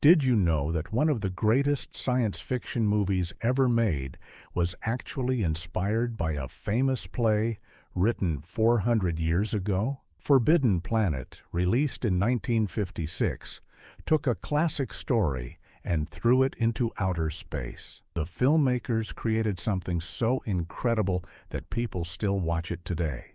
Did you know that one of the greatest science fiction movies ever made was actually inspired by a famous play written 400 years ago? Forbidden Planet, released in 1956, took a classic story and threw it into outer space. The filmmakers created something so incredible that people still watch it today.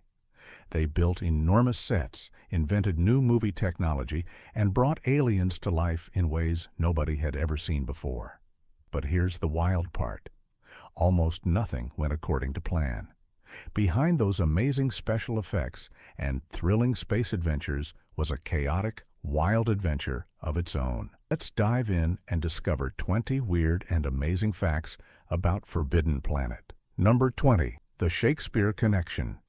They built enormous sets, invented new movie technology, and brought aliens to life in ways nobody had ever seen before. But here's the wild part. Almost nothing went according to plan. Behind those amazing special effects and thrilling space adventures was a chaotic, wild adventure of its own. Let's dive in and discover 20 weird and amazing facts about Forbidden Planet. Number 20. The Shakespeare Connection.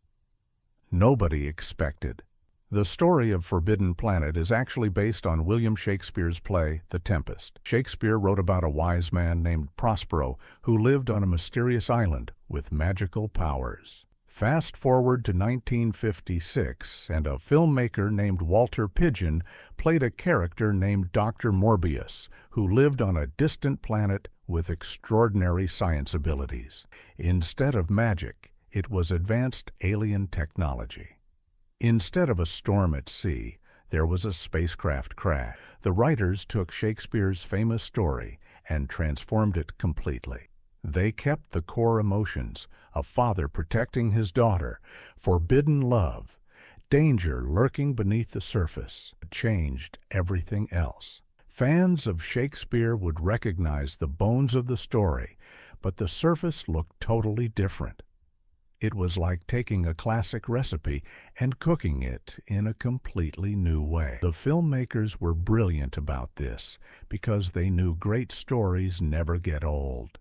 Nobody expected. The story of Forbidden Planet is actually based on William Shakespeare's play, The Tempest. Shakespeare wrote about a wise man named Prospero who lived on a mysterious island with magical powers. Fast forward to 1956, and a filmmaker named Walter Pidgeon played a character named Dr. Morbius, who lived on a distant planet with extraordinary science abilities. Instead of magic, it was advanced alien technology. Instead of a storm at sea, there was a spacecraft crash. The writers took Shakespeare's famous story and transformed it completely. They kept the core emotions, a father protecting his daughter, forbidden love, danger lurking beneath the surface, changed everything else. Fans of Shakespeare would recognize the bones of the story, but the surface looked totally different. It was like taking a classic recipe and cooking it in a completely new way. The filmmakers were brilliant about this because they knew great stories never get old.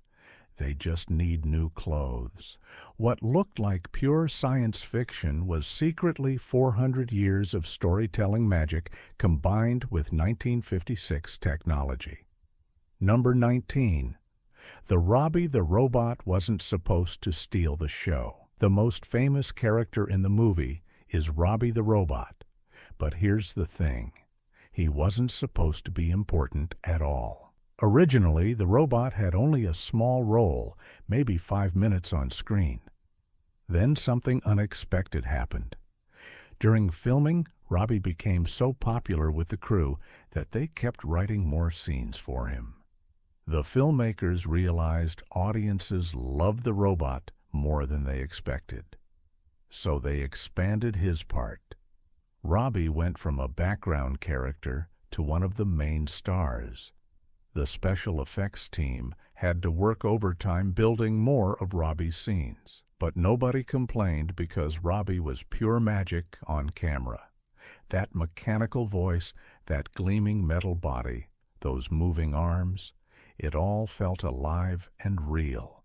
They just need new clothes. What looked like pure science fiction was secretly 400 years of storytelling magic combined with 1956 technology. Number 19. The Robby the robot wasn't supposed to steal the show. The most famous character in the movie is Robby the robot. But here's the thing. He wasn't supposed to be important at all. Originally, the robot had only a small role, maybe 5 minutes on screen. Then something unexpected happened. During filming, Robby became so popular with the crew that they kept writing more scenes for him. The filmmakers realized audiences loved the robot more than they expected. So they expanded his part. Robby went from a background character to one of the main stars. The special effects team had to work overtime building more of Robby's scenes. But nobody complained because Robby was pure magic on camera. That mechanical voice, that gleaming metal body, those moving arms, it all felt alive and real.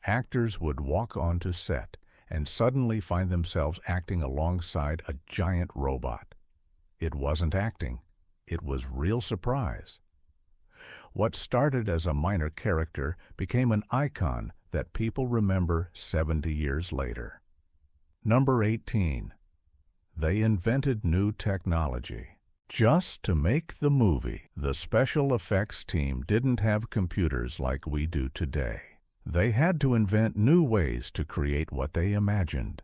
Actors would walk onto set and suddenly find themselves acting alongside a giant robot. It wasn't acting, it was real surprise. What started as a minor character became an icon that people remember 70 years later. Number 18. They invented new technology. Just to make the movie, the special effects team didn't have computers like we do today. They had to invent new ways to create what they imagined.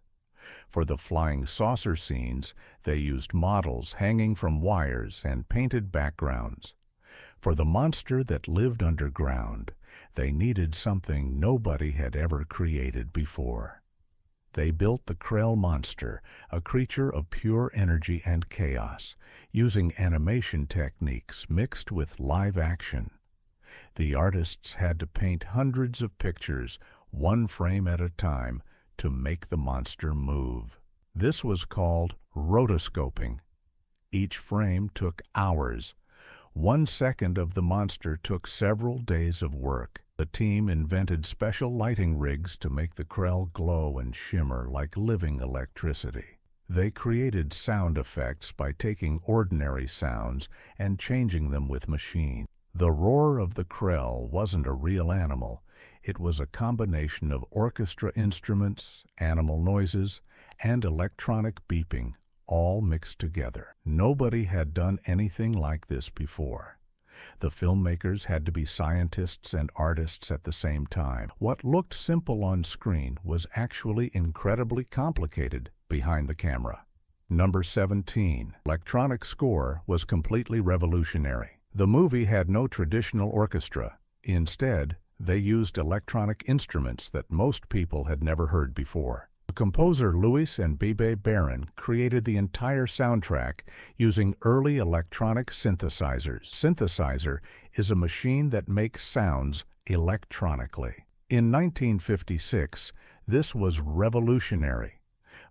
For the flying saucer scenes, they used models hanging from wires and painted backgrounds. For the monster that lived underground, they needed something nobody had ever created before. They built the Krell monster, a creature of pure energy and chaos, using animation techniques mixed with live action. The artists had to paint hundreds of pictures, one frame at a time, to make the monster move. This was called rotoscoping. Each frame took hours. 1 second of the monster took several days of work. The team invented special lighting rigs to make the Krell glow and shimmer like living electricity. They created sound effects by taking ordinary sounds and changing them with machines. The roar of the Krell wasn't a real animal. It was a combination of orchestra instruments, animal noises, and electronic beeping, all mixed together. Nobody had done anything like this before. The filmmakers had to be scientists and artists at the same time. What looked simple on screen was actually incredibly complicated behind the camera. Number 17. Electronic score was completely revolutionary. The movie had no traditional orchestra. Instead, they used electronic instruments that most people had never heard before. The composer Louis and Bebe Barron created the entire soundtrack using early electronic synthesizers. Synthesizer is a machine that makes sounds electronically. In 1956, this was revolutionary.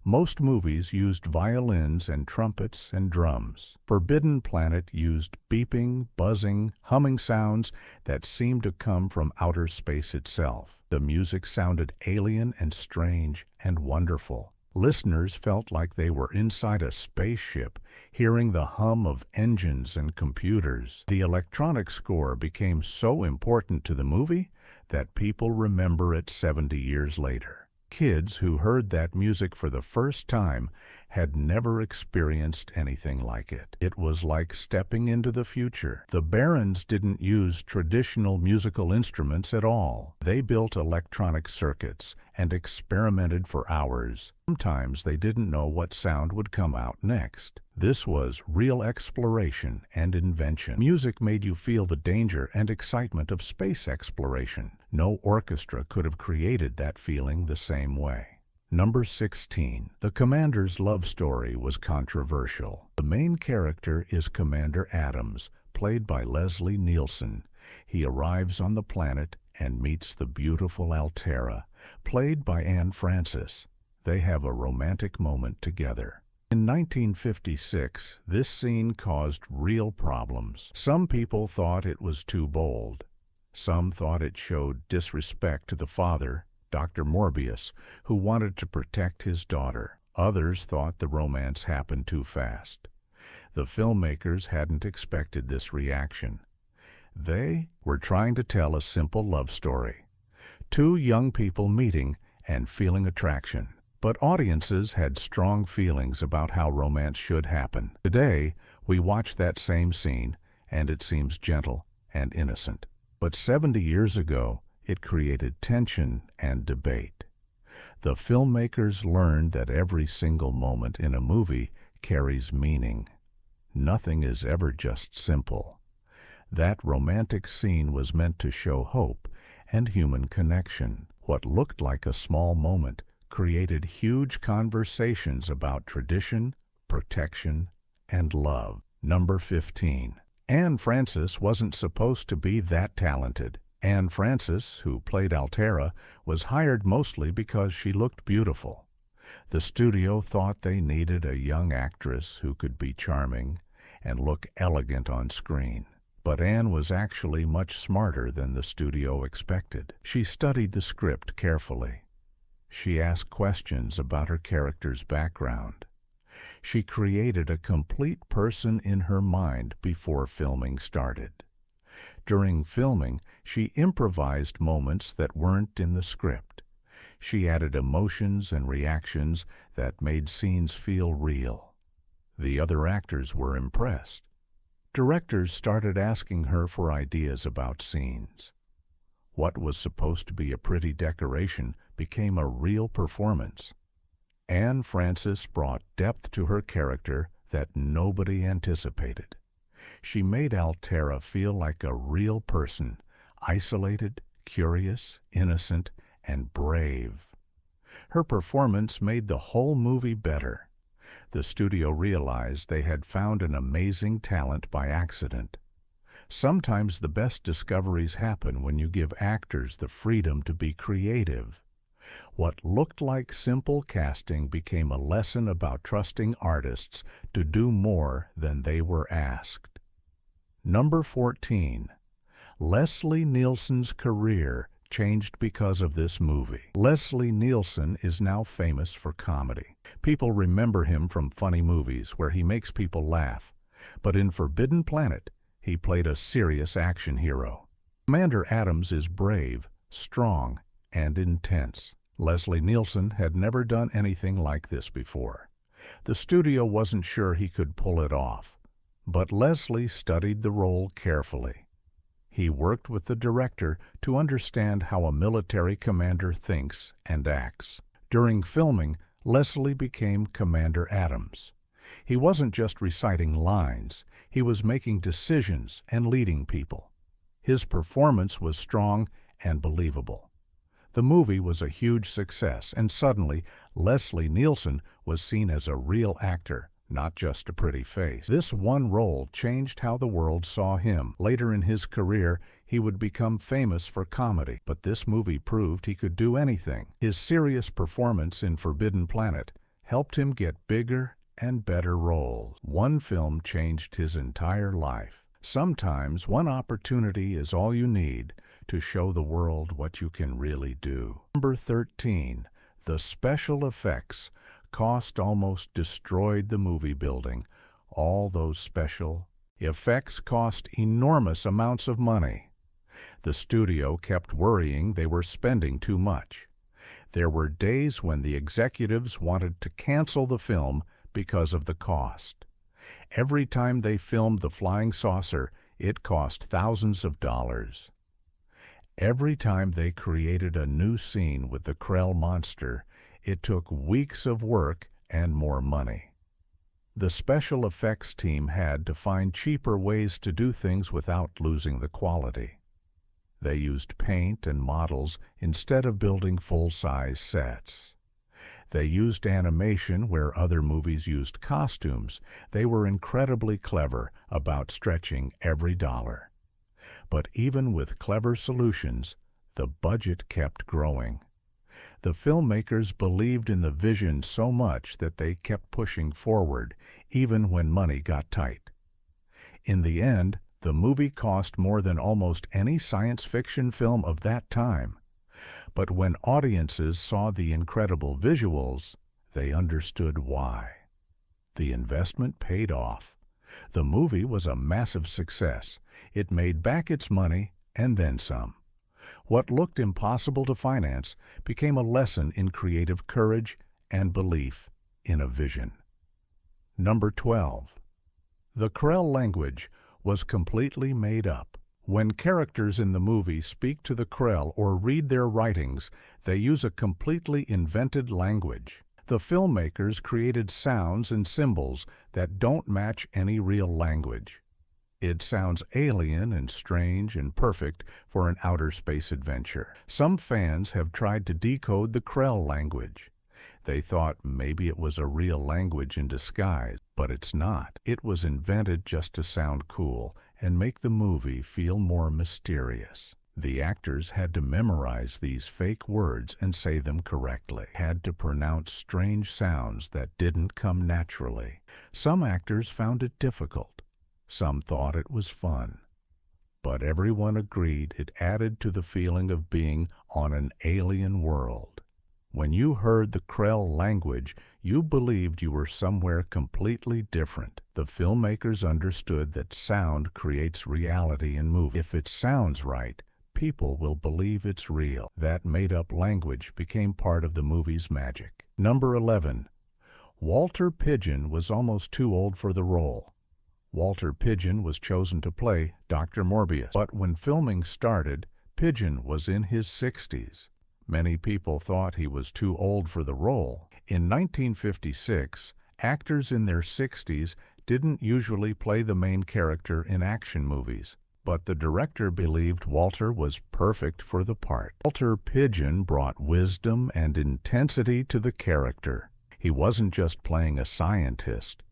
Most movies used violins and trumpets and drums. Forbidden Planet used beeping, buzzing, humming sounds that seemed to come from outer space itself. The music sounded alien and strange and wonderful. Listeners felt like they were inside a spaceship, hearing the hum of engines and computers. The electronic score became so important to the movie that people remember it 70 years later. Kids who heard that music for the first time had never experienced anything like it. It was like stepping into the future. The Barons didn't use traditional musical instruments at all. They built electronic circuits and experimented for hours. Sometimes they didn't know what sound would come out next. This was real exploration and invention. Music made you feel the danger and excitement of space exploration. No orchestra could have created that feeling the same way. Number 16. The Commander's love story was controversial. The main character is Commander Adams, played by Leslie Nielsen. He arrives on the planet and meets the beautiful Altera, played by Anne Francis. They have a romantic moment together. In 1956, this scene caused real problems. Some people thought it was too bold. Some thought it showed disrespect to the father, Dr. Morbius, who wanted to protect his daughter. Others thought the romance happened too fast. The filmmakers hadn't expected this reaction. They were trying to tell a simple love story. Two young people meeting and feeling attraction. But audiences had strong feelings about how romance should happen. Today, we watch that same scene, and it seems gentle and innocent. But 70 years ago, it created tension and debate. The filmmakers learned that every single moment in a movie carries meaning. Nothing is ever just simple. That romantic scene was meant to show hope and human connection. What looked like a small moment created huge conversations about tradition, protection, and love. Number 15. Anne Francis wasn't supposed to be that talented. Anne Francis, who played Altera, was hired mostly because she looked beautiful. The studio thought they needed a young actress who could be charming and look elegant on screen. But Anne was actually much smarter than the studio expected. She studied the script carefully. She asked questions about her character's background. She created a complete person in her mind before filming started. During filming, she improvised moments that weren't in the script. She added emotions and reactions that made scenes feel real. The other actors were impressed. Directors started asking her for ideas about scenes. What was supposed to be a pretty decoration became a real performance. Anne Francis brought depth to her character that nobody anticipated. She made Altera feel like a real person, isolated, curious, innocent, and brave. Her performance made the whole movie better. The studio realized they had found an amazing talent by accident. Sometimes the best discoveries happen when you give actors the freedom to be creative. What looked like simple casting became a lesson about trusting artists to do more than they were asked. Number 14. Leslie Nielsen's career changed because of this movie. Leslie Nielsen is now famous for comedy. People remember him from funny movies where he makes people laugh. But in Forbidden Planet, he played a serious action hero. Commander Adams is brave, strong, and intense. Leslie Nielsen had never done anything like this before. The studio wasn't sure he could pull it off. But Leslie studied the role carefully. He worked with the director to understand how a military commander thinks and acts. During filming, Leslie became Commander Adams. He wasn't just reciting lines, he was making decisions and leading people. His performance was strong and believable. The movie was a huge success, and suddenly Leslie Nielsen was seen as a real actor, not just a pretty face. This one role changed how the world saw him. Later in his career, he would become famous for comedy, but this movie proved he could do anything. His serious performance in Forbidden Planet helped him get bigger and better roles. One film changed his entire life. Sometimes one opportunity is all you need to show the world what you can really do. Number 13. The special effects cost almost destroyed the movie building. All those special effects cost enormous amounts of money. The studio kept worrying they were spending too much. There were days when the executives wanted to cancel the film because of the cost. Every time they filmed the flying saucer, it cost thousands of dollars. Every time they created a new scene with the Krell monster, it took weeks of work and more money. The special effects team had to find cheaper ways to do things without losing the quality. They used paint and models instead of building full-size sets. They used animation where other movies used costumes. They were incredibly clever about stretching every dollar. But even with clever solutions, the budget kept growing. The filmmakers believed in the vision so much that they kept pushing forward, even when money got tight. In the end, the movie cost more than almost any science fiction film of that time. But when audiences saw the incredible visuals, they understood why. The investment paid off. The movie was a massive success. It made back its money and then some. What looked impossible to finance became a lesson in creative courage and belief in a vision. Number 12. The Krell language was completely made up. When characters in the movie speak to the Krell or read their writings, they use a completely invented language. The filmmakers created sounds and symbols that don't match any real language. It sounds alien and strange and perfect for an outer space adventure. Some fans have tried to decode the Krell language. They thought maybe it was a real language in disguise, but it's not. It was invented just to sound cool and make the movie feel more mysterious. The actors had to memorize these fake words and say them correctly, had to pronounce strange sounds that didn't come naturally. Some actors found it difficult. Some thought it was fun. But everyone agreed it added to the feeling of being on an alien world. When you heard the Krell language, you believed you were somewhere completely different. The filmmakers understood that sound creates reality in movies. If it sounds right, people will believe it's real. That made-up language became part of the movie's magic. Number 11. Walter Pidgeon was almost too old for the role. Walter Pidgeon was chosen to play Dr. Morbius. But when filming started, Pidgeon was in his 60s. Many people thought he was too old for the role. In 1956, actors in their 60s didn't usually play the main character in action movies, but the director believed Walter was perfect for the part. Walter Pidgeon brought wisdom and intensity to the character. He wasn't just playing a scientist.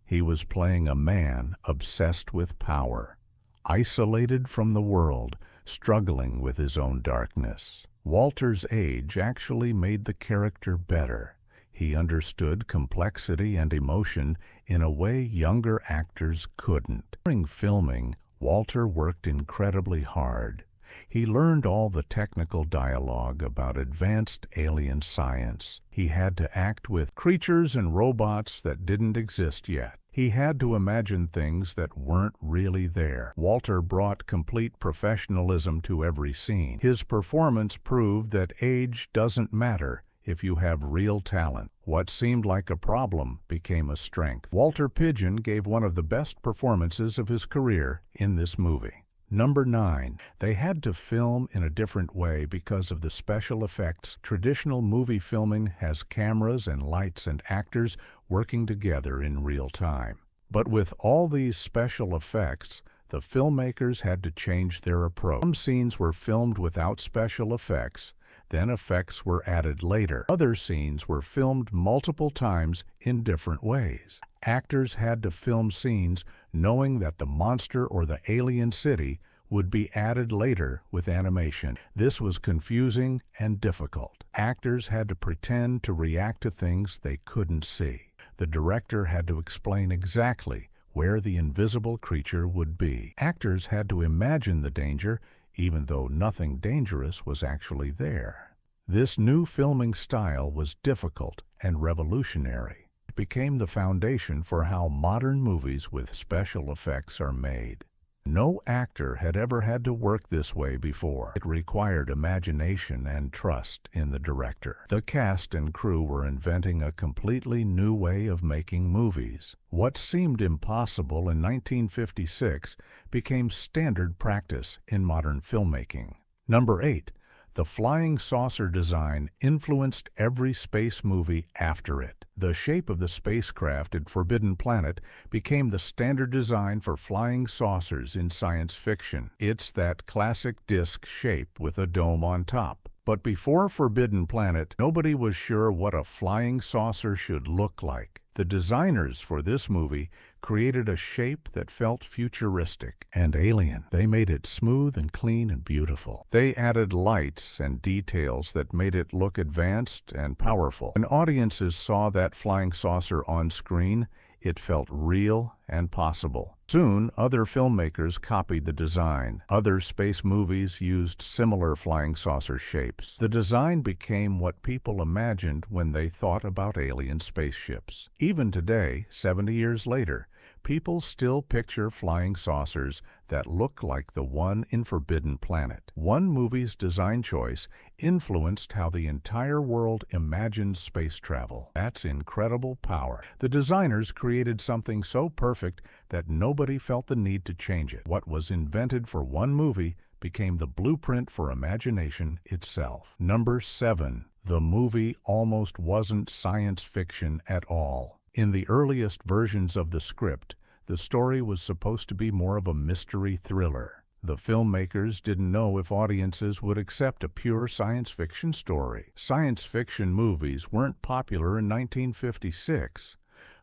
He was playing a man obsessed with power, isolated from the world, struggling with his own darkness. Walter's age actually made the character better. He understood complexity and emotion in a way younger actors couldn't. During filming, Walter worked incredibly hard. He learned all the technical dialogue about advanced alien science. He had to act with creatures and robots that didn't exist yet. He had to imagine things that weren't really there. Walter brought complete professionalism to every scene. His performance proved that age doesn't matter if you have real talent. What seemed like a problem became a strength. Walter Pidgeon gave one of the best performances of his career in this movie. Number 9. They had to film in a different way because of the special effects. Traditional movie filming has cameras and lights and actors working together in real time. But with all these special effects, the filmmakers had to change their approach. Some scenes were filmed without special effects, then effects were added later. Other scenes were filmed multiple times in different ways. Actors had to film scenes knowing that the monster or the alien city would be added later with animation. This was confusing and difficult. Actors had to pretend to react to things they couldn't see. The director had to explain exactly where the invisible creature would be. Actors had to imagine the danger, even though nothing dangerous was actually there. This new filming style was difficult and revolutionary. It became the foundation for how modern movies with special effects are made. No actor had ever had to work this way before. It required imagination and trust in the director. The cast and crew were inventing a completely new way of making movies. What seemed impossible in 1956 became standard practice in modern filmmaking. Number 8. The flying saucer design influenced every space movie after it. The shape of the spacecraft at Forbidden Planet became the standard design for flying saucers in science fiction. It's that classic disc shape with a dome on top. But before Forbidden Planet, nobody was sure what a flying saucer should look like. The designers for this movie created a shape that felt futuristic and alien. They made it smooth and clean and beautiful. They added lights and details that made it look advanced and powerful. When audiences saw that flying saucer on screen, it felt real and possible. Soon, other filmmakers copied the design. Other space movies used similar flying saucer shapes. The design became what people imagined when they thought about alien spaceships. Even today, 70 years later, people still picture flying saucers that look like the one in Forbidden Planet. One movie's design choice influenced how the entire world imagined space travel. That's incredible power. The designers created something so perfect that nobody felt the need to change it. What was invented for one movie became the blueprint for imagination itself. Number 7. The movie almost wasn't science fiction at all. In the earliest versions of the script, the story was supposed to be more of a mystery thriller. The filmmakers didn't know if audiences would accept a pure science fiction story. Science fiction movies weren't popular in 1956.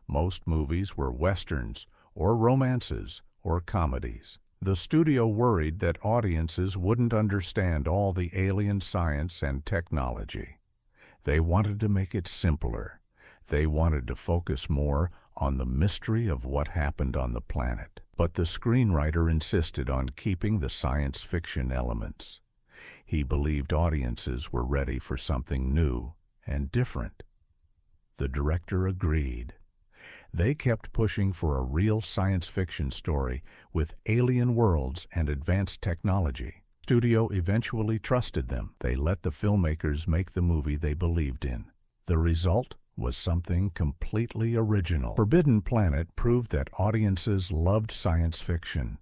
Most movies were westerns, or romances, or comedies. The studio worried that audiences wouldn't understand all the alien science and technology. They wanted to make it simpler. They wanted to focus more on the mystery of what happened on the planet. But the screenwriter insisted on keeping the science fiction elements. He believed audiences were ready for something new and different. The director agreed. They kept pushing for a real science fiction story with alien worlds and advanced technology. The studio eventually trusted them. They let the filmmakers make the movie they believed in. The result was something completely original. Forbidden Planet proved that audiences loved science fiction.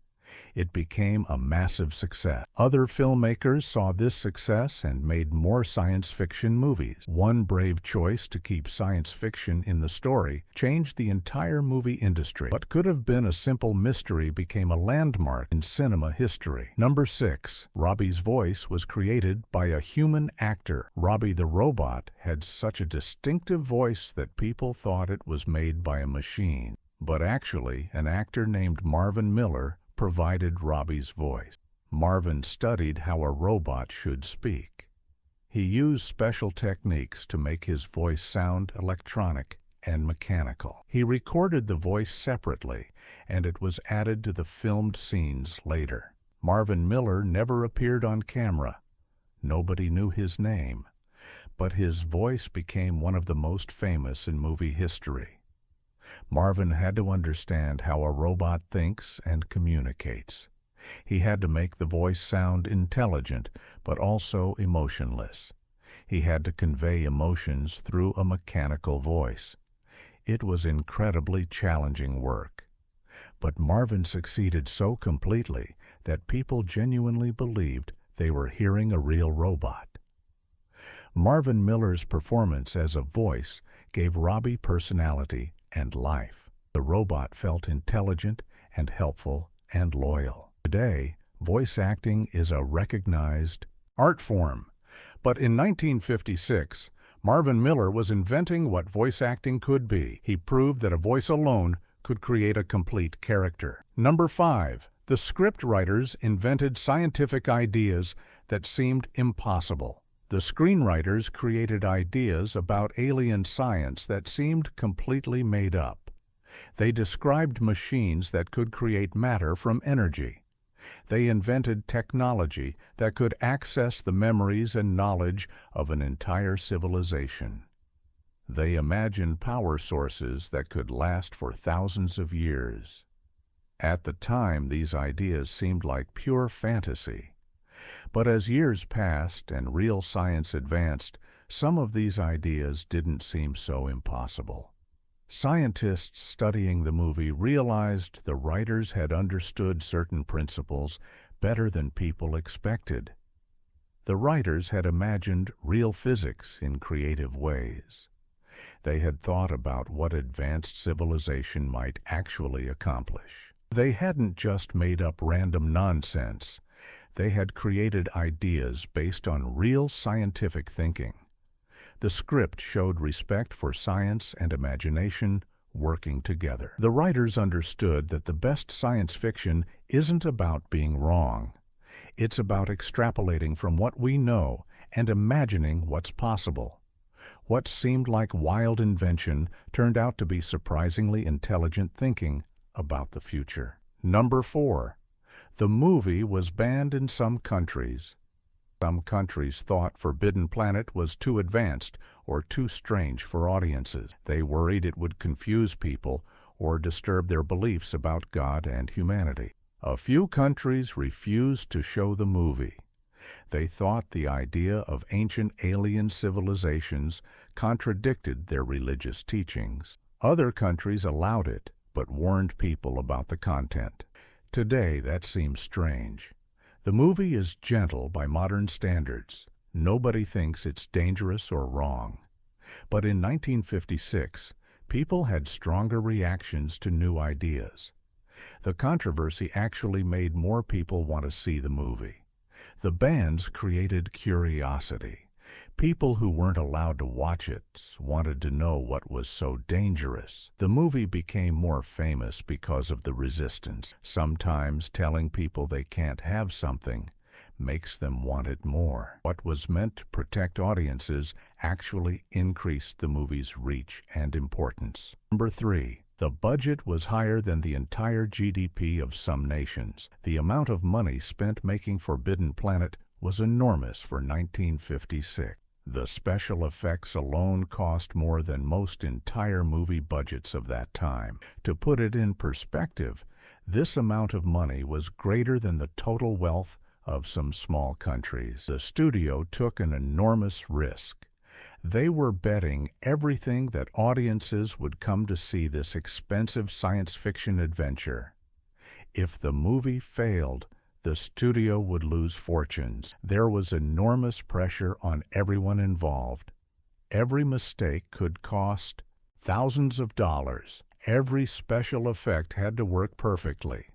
It became a massive success. Other filmmakers saw this success and made more science fiction movies. One brave choice to keep science fiction in the story changed the entire movie industry. What could have been a simple mystery became a landmark in cinema history. Number 6. Robby's voice was created by a human actor. Robby the robot had such a distinctive voice that people thought it was made by a machine. But actually, an actor named Marvin Miller provided Robby's voice. Marvin studied how a robot should speak. He used special techniques to make his voice sound electronic and mechanical. He recorded the voice separately, and it was added to the filmed scenes later. Marvin Miller never appeared on camera. Nobody knew his name, but his voice became one of the most famous in movie history. Marvin had to understand how a robot thinks and communicates. He had to make the voice sound intelligent, but also emotionless. He had to convey emotions through a mechanical voice. It was incredibly challenging work. But Marvin succeeded so completely that people genuinely believed they were hearing a real robot. Marvin Miller's performance as a voice gave Robby personality and life. The robot felt intelligent and helpful and loyal. Today, voice acting is a recognized art form. But in 1956, Marvin Miller was inventing what voice acting could be. He proved that a voice alone could create a complete character. Number 5. The script writers invented scientific ideas that seemed impossible. The screenwriters created ideas about alien science that seemed completely made up. They described machines that could create matter from energy. They invented technology that could access the memories and knowledge of an entire civilization. They imagined power sources that could last for thousands of years. At the time, these ideas seemed like pure fantasy. But as years passed and real science advanced, some of these ideas didn't seem so impossible. Scientists studying the movie realized the writers had understood certain principles better than people expected. The writers had imagined real physics in creative ways. They had thought about what advanced civilization might actually accomplish. They hadn't just made up random nonsense. They had created ideas based on real scientific thinking. The script showed respect for science and imagination working together. The writers understood that the best science fiction isn't about being wrong. It's about extrapolating from what we know and imagining what's possible. What seemed like wild invention turned out to be surprisingly intelligent thinking about the future. Number 4. The movie was banned in some countries. Some countries thought Forbidden Planet was too advanced or too strange for audiences. They worried it would confuse people or disturb their beliefs about God and humanity. A few countries refused to show the movie. They thought the idea of ancient alien civilizations contradicted their religious teachings. Other countries allowed it, but warned people about the content. Today, that seems strange. The movie is gentle by modern standards. Nobody thinks it's dangerous or wrong. But in 1956, people had stronger reactions to new ideas. The controversy actually made more people want to see the movie. The bans created curiosity. People who weren't allowed to watch it wanted to know what was so dangerous. The movie became more famous because of the resistance. Sometimes telling people they can't have something makes them want it more. What was meant to protect audiences actually increased the movie's reach and importance. Number 3. The budget was higher than the entire GDP of some nations. The amount of money spent making Forbidden Planet was enormous for 1956. The special effects alone cost more than most entire movie budgets of that time. To put it in perspective, this amount of money was greater than the total wealth of some small countries. The studio took an enormous risk. They were betting everything that audiences would come to see this expensive science fiction adventure. If the movie failed, the studio would lose fortunes. There was enormous pressure on everyone involved. Every mistake could cost thousands of dollars. Every special effect had to work perfectly.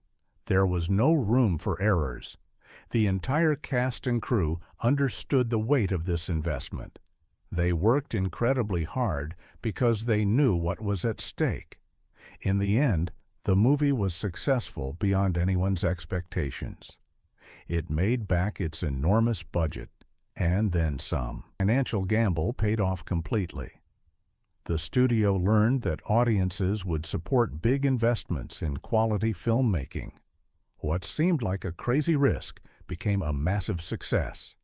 There was no room for errors. The entire cast and crew understood the weight of this investment. They worked incredibly hard because they knew what was at stake. In the end, the movie was successful beyond anyone's expectations. It made back its enormous budget, and then some. Financial gamble paid off completely. The studio learned that audiences would support big investments in quality filmmaking. What seemed like a crazy risk became a massive success.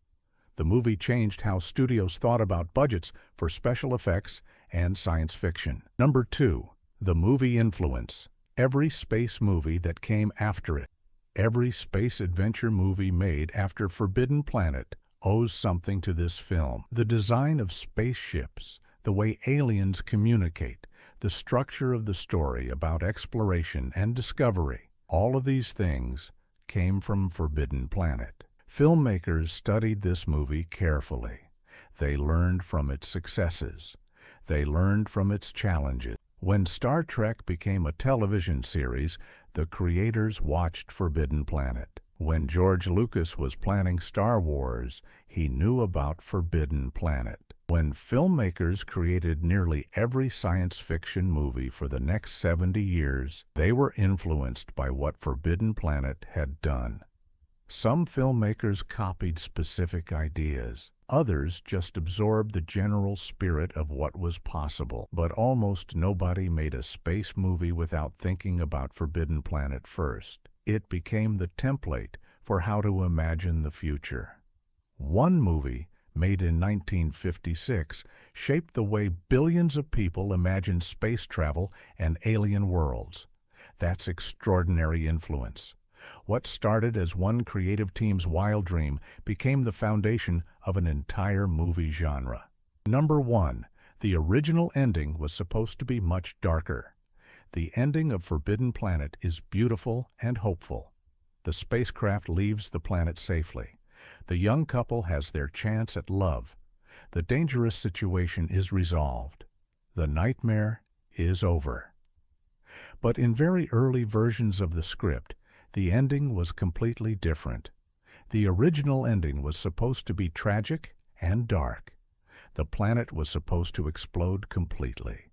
The movie changed how studios thought about budgets for special effects and science fiction. Number 2. The movie influence. Every space movie that came after it, every space adventure movie made after Forbidden Planet owes something to this film. The design of spaceships, the way aliens communicate, the structure of the story about exploration and discovery, all of these things came from Forbidden Planet. Filmmakers studied this movie carefully. They learned from its successes. They learned from its challenges. When Star Trek became a television series, the creators watched Forbidden Planet. When George Lucas was planning Star Wars, he knew about Forbidden Planet. When filmmakers created nearly every science fiction movie for the next 70 years, they were influenced by what Forbidden Planet had done. Some filmmakers copied specific ideas. Others just absorbed the general spirit of what was possible. But almost nobody made a space movie without thinking about Forbidden Planet first. It became the template for how to imagine the future. One movie, made in 1956, shaped the way billions of people imagine space travel and alien worlds. That's extraordinary influence. What started as one creative team's wild dream became the foundation of an entire movie genre. Number 1. The original ending was supposed to be much darker. The ending of Forbidden Planet is beautiful and hopeful. The spacecraft leaves the planet safely. The young couple has their chance at love. The dangerous situation is resolved. The nightmare is over. But in very early versions of the script, the ending was completely different. The original ending was supposed to be tragic and dark. The planet was supposed to explode completely.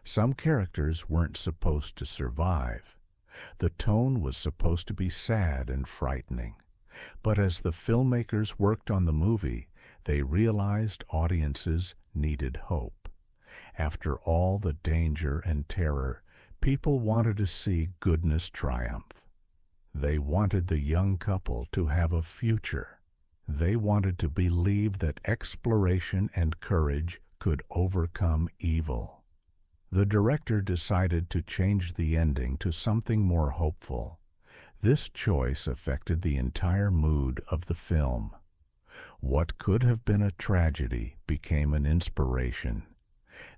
Some characters weren't supposed to survive. The tone was supposed to be sad and frightening. But as the filmmakers worked on the movie, they realized audiences needed hope. After all the danger and terror, people wanted to see goodness triumph. They wanted the young couple to have a future. They wanted to believe that exploration and courage could overcome evil. The director decided to change the ending to something more hopeful. This choice affected the entire mood of the film. What could have been a tragedy became an inspiration.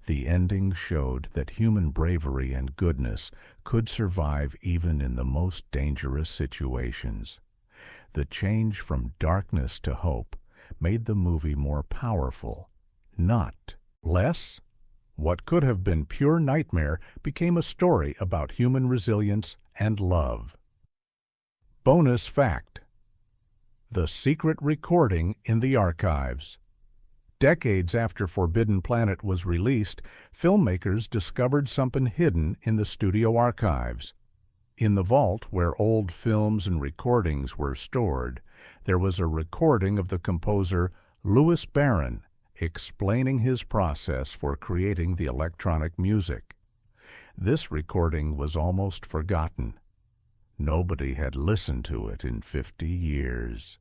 The ending showed that human bravery and goodness could survive even in the most dangerous situations. The change from darkness to hope made the movie more powerful, not less. What could have been pure nightmare became a story about human resilience and love. Bonus fact: the secret recording in the archives. Decades after Forbidden Planet was released, filmmakers discovered something hidden in the studio archives. In the vault where old films and recordings were stored, there was a recording of the composer Louis Barron explaining his process for creating the electronic music. This recording was almost forgotten. Nobody had listened to it in 50 years.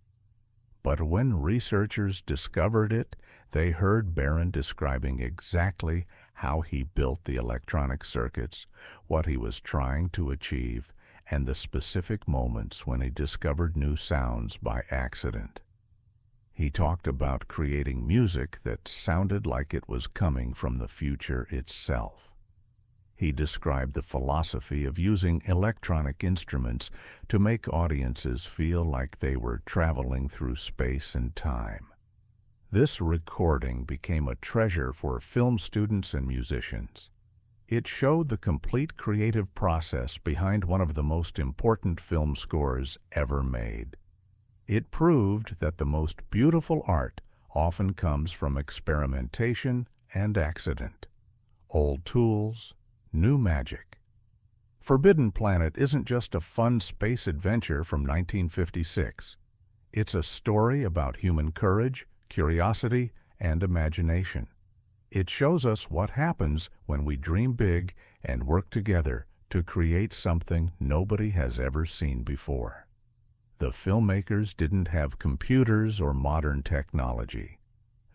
But when researchers discovered it, they heard Barron describing exactly how he built the electronic circuits, what he was trying to achieve, and the specific moments when he discovered new sounds by accident. He talked about creating music that sounded like it was coming from the future itself. He described the philosophy of using electronic instruments to make audiences feel like they were traveling through space and time. This recording became a treasure for film students and musicians. It showed the complete creative process behind one of the most important film scores ever made. It proved that the most beautiful art often comes from experimentation and accident. Old tools, new magic. Forbidden Planet isn't just a fun space adventure from 1956. It's a story about human courage, curiosity, and imagination. It shows us what happens when we dream big and work together to create something nobody has ever seen before. The filmmakers didn't have computers or modern technology.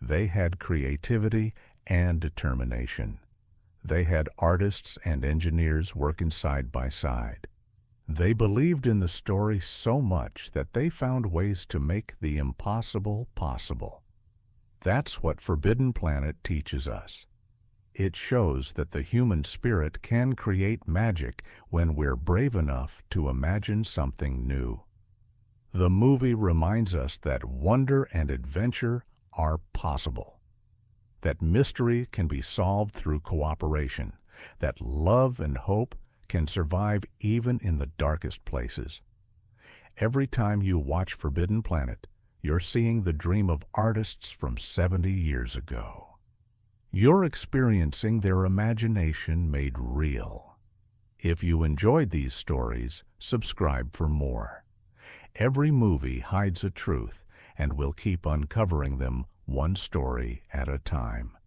They had creativity and determination. They had artists and engineers working side by side. They believed in the story so much that they found ways to make the impossible possible. That's what Forbidden Planet teaches us. It shows that the human spirit can create magic when we're brave enough to imagine something new. The movie reminds us that wonder and adventure are possible, that mystery can be solved through cooperation, that love and hope can survive even in the darkest places. Every time you watch Forbidden Planet, you're seeing the dream of artists from 70 years ago. You're experiencing their imagination made real. If you enjoyed these stories, subscribe for more. Every movie hides a truth, and we'll keep uncovering them one story at a time.